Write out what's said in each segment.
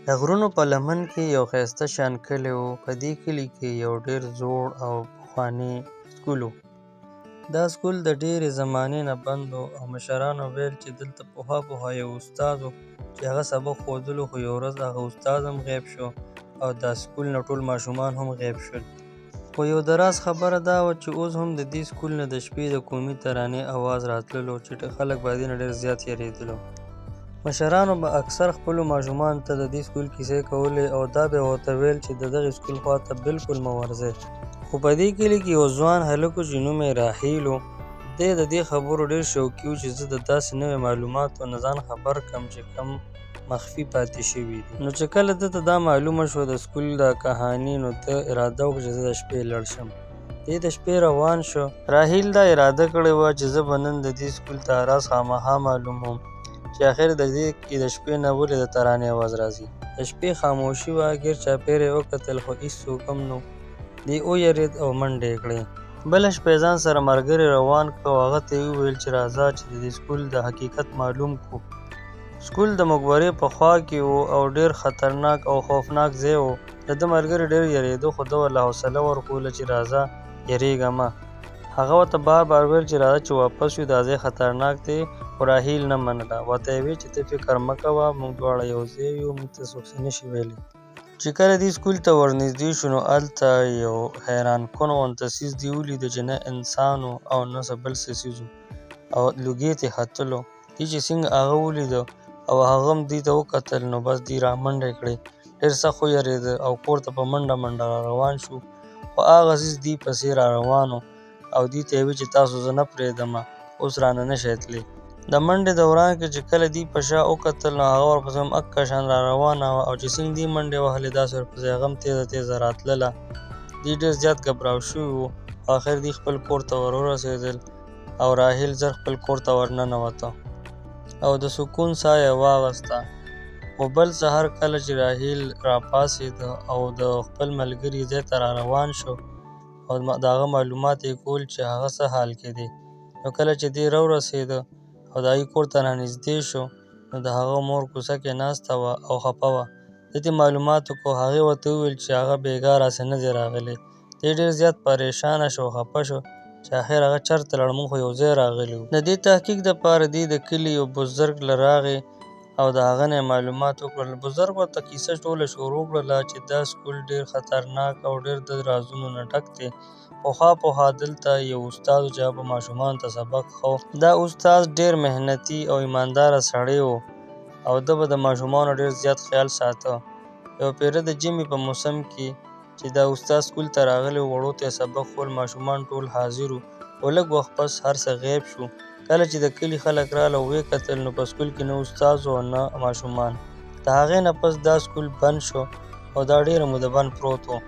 د غرونو په لمن کې یو ښایسته شان کلی و. په دې کلي کې یو ډېر زوړ او پخوانی سکول و. دا سکول د ډېرې زمانې نه بند و او مشرانو ویل چې دلته پخوا یو استاد و چې هغه سبق ښودلو، خو یوه ورځ هغه استاد هم غیب شو او دا سکول نه ټول ماشومان هم غیب شول. خو یو د راز خبره دا وه چې اوس هم د دې سکول نه د شپې د قومي ترانې اواز راتللو چې خلک به د دې نه ډېر زیات یېرېدلو. مشرانو به اکثر خپلو ماشومانو ته د دې سکول کیسې کولې او دا به یې ورته ویل چې د دغې سکول خواته بالکل مه ورځئ. خو په دې کلي کې یو ځوان هلک و چې نوم یې راحیل و. دی د دې خبرو ډېر شوقي و چې زه د داسې نوې معلوماتو نه ځان خبر کړم چې کم مخفي پاتې شوي دي. نو چې کله ده ته دا معلومه شوه د سکول د کهاني، نو ده اراده وکړه چې زه د شپې لاړ شم. دی د شپې روان شو. راحیل دا اراده کړې وه چې زه به نن د دې سکول دا راز خامخا معلوموم چې آخر د دې کې د شپې نه ولې د ترانې اواز راځي. د شپې خاموشي وه، ګیر چاپېره یې وکتل خو هېڅ څوک هم نه و. دی ویرېد او منډې یې کړې. بله شپه یې ځان سره ملګری روان کړ او هغه ته یې وویل چې راځه چې د دې سکول د حقیقت معلوم کړو. سکول د مقبرې په خوا کې و او ډېر خطرناک او خوفناک ځای و. د ده ملګري ډېر یېرېده خو ده ورله حوصله ورکوله چې راځه یېرېږه مه. هغه ورته بار بار ویل چې راځه چې واپس شو، دا ځای خطرناک دی. خو راحیل نه منله. ورته یې ویل چې ته فکر مه کوه، موږ دواړه یو ځای یو، موږ ته څوک څه نشي ویلی. چې کله دې سکول ته ورنږدې شو نو هلته یو حیران کن غونته څیز دې ولیده چې نه انسان و او نه څه بل څه څیز و او لوګي ترې ختلو. دې چې څنګه هغه ولیده او هغه هم دې ته وکتل نو بس دې رامنډې کړې. ډېر سخت ویرېده او کور ته په منډه منډه را روان شو. خو هغه څیز دې پسې را روان و او دې ته یې ویل چې تاسو زه نه پرېږدمه، اوس رانه نشئ تللی. د منډې دوران کې چې کله دې په شا وکتل نو هغه ورپسې هم اکه شان را روانه وه او چې څنګه دې منډې وهلې داسې ورپسې هغه هم تیزه تیزه راتلله. دې ډېر زیات ګبراو شوي وو. آخر دې خپل کور ته ورسېدل او راحیل زر خپل کور ته ورننوته او د سکون ساه یې واخیسته. خو بل سهار کله چې راحیل راپاڅېده او د خپل ملګري ځای ته را روان شو او د هغه معلومات یې کول چې هغه څه حال کې دی، نو کله چې دې راورسېده او د هغې کور ته رانږدې شو نو د هغه مور کوڅه کې ناسته وه او خفه وه. ده ته معلومات وکړو. هغې ورته وویل چې هغه بېګا راسې نه دی راغلی. دی ډېر زیات پریشانه شو او خفه شو چې آخر هغه چېرته لاړ، موږ خو یو ځای راغلي وو. د دې تحقیق دپاره دی د کلي یو بزرګ له راغی او د هغه نه یې معلومات وکړل. بزرګ ورته کیسه ټوله شروع کړله چې دا سکول ډېر خطرناک او ډېر د رازونو نه ډک دی. پخوا دلته یو استاد و چې هغه به ماشومانو ته سبق ښو. دا استاد ډېر محنتي او ایمانداره سړی و او ده به د ماشومانو ډېر زیات خیال ساته. یو پیره د ژمي په موسم کې چې دا استاد سکول ته راغلی و، وړو ته یې سبق ښول، ماشومان ټول حاضر وو. خو لږ وخت پس هر څه غیب شو. کله چې د کلي خلک راغله او ویې کتل نو په سکول کې نه استاد و او نه ماشومان. د هغې نه پس دا سکول بند شو او دا ډېره موده بند پروت و.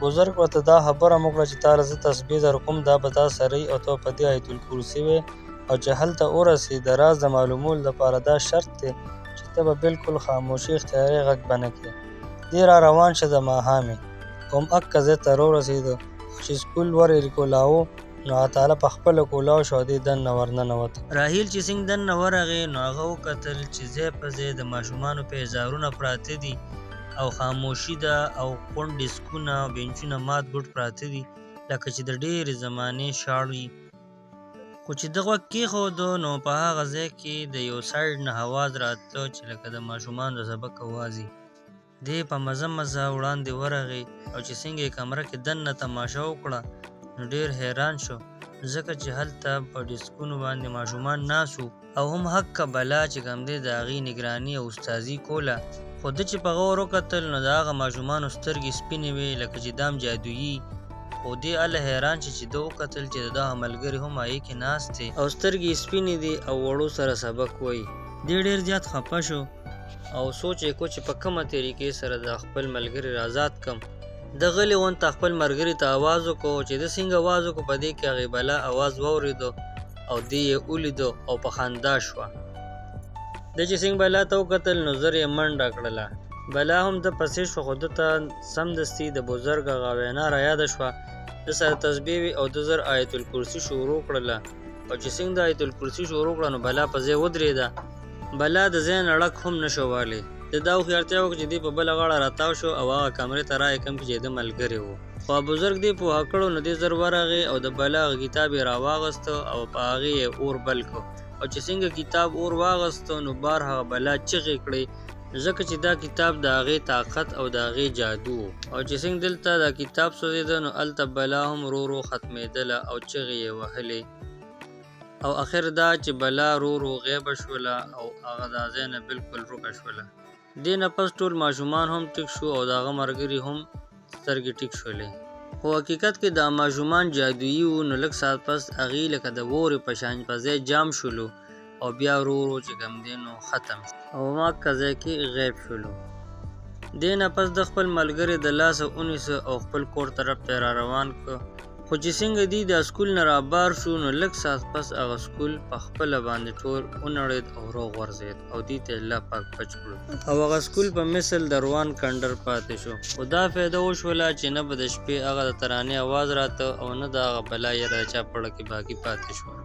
بزرګ ورته دا خبره هم وکړه چې تا له زه تسبیح درکوم، دا به تا سره وي او ته په دې آیت الکرسي وایې او چې هلته ورسې د راز د معلومولو لپاره دا شرط دی چې ته به بالکل خاموشي اختیاري غږ به نه کړې. دې را روان شه د ماښامې او هماغه ځای ته راورسېده چې سکول ور یې کولاوه نو الله تعالی په خپله کولاو شو او دې دننه ورننوته. راحیل چې څنګه دننه ورغی نو هغه وکتل چې ځای په ځای د ماشومانو پیزارونه پراته دي او خاموشي ده او غونډ ډسکونه او بینچونه مات ګوټ پراته دي لکه چې د ډېرې زمانې شاړ وي. خو چې ده غوږ کېښودو نو په هغه ځای کې د یو سایډ نه اواز راته چې لکه د ماشومانو د سبق اواز وي. دی په مزه وړاندې ورغی او چې څنګه یې کمره کې دننه تماشه وکړه نو ډېر حیران شو، ځکه چې هلته په ډسکونو باندې ماشومان ناست وو او هم حقه بلا چې کوم دی د هغې نګراني او استازي کوله. خو ده چې په غور وکتل نو د هغه ماشومانو سترګې سپینې وې لکه چې دام جادويي. خو دې هله حیران شي چې ده وکتل چې د دغه ملګري هم هغې کې ناست دی او سترګې یې سپینې دي او وړو سره سبق وایي. دې ډېر زیات خفه شو او سوچ یې کو چې په کومه طریقې سره د خپل ملګري رازاد کم. د غلې غونته خپل ملګري ته اواز وکړو چې ده څنګه اواز وکړو، په دې کې هغې بلا اواز واورېدو او دې یې ولیدو او په خندا شوه. ده چې څنګه بلا ته وکتل نو زر یې منډه کړله. بلا هم ده پسې شوه خو ده ته سمدستي د بزرګ هغه وینا را یاده شوه. ده سره تسبیح وي او ده زر آیت الکرسي شروع کړله او چې څنګه د آیت الکرسي شروع کړه نو بلا په ځای ودرېده. بلا د ځای نه ړک هم نشو والی د دا هوښیارتیا وکړه چې دی په بله غاړه راتاو شو او هغه کمرې ته رایې کم چې د ملګری و. خو بزرګ دی پوهه کړو نو دی زر ورغی او د بلا هغه کتاب یې راواغسته او په هغې یې اور بل کړو. او چې څنګه کتاب اور واغسته نو بار هغه بلا چغې کړې، ځکه چې دا کتاب د هغې طاقت او د هغې جادو و. او چې څنګه دلته دا کتاب سوځېده نو هلته بلا هم ورو ورو ختمېدله او چغې یې وهلې. او اخر دا چې بلا ورو ورو غیبه شوله او هغه د ځای نه بالکل ورکه شوله. دې نه پس ټول ماشومان هم ټیک شو او د هغه ملګري هم سترګې ټیک شولې. خو حقیقت کې دا ماشومان جادويي وو، نو لږ ساعت پس هغې لکه د وورې په شان په ځای جام شولو او بیا ورو ورو چې کوم دی نو ختم شو او ما ځای کې غیب شولو. دې نه پس د خپل ملګري د لاسه ونیسه او خپل کور طرف ته را روان کړ. خو چې څنګه دی د سکول نه رابار شو نو لږ ساعت پس هغه سکول په خپله باندې ټول ونړېد او روغورځېد او دې ته الله پاک بچ کړو او هغه سکول په مثل د روان کنډر پاتې شو. خو دا فایده وشوله چې نه به د شپې هغه د ترانې اواز راته او نه د هغه بلا یره د چا پړه کې باقي پاتې شوه.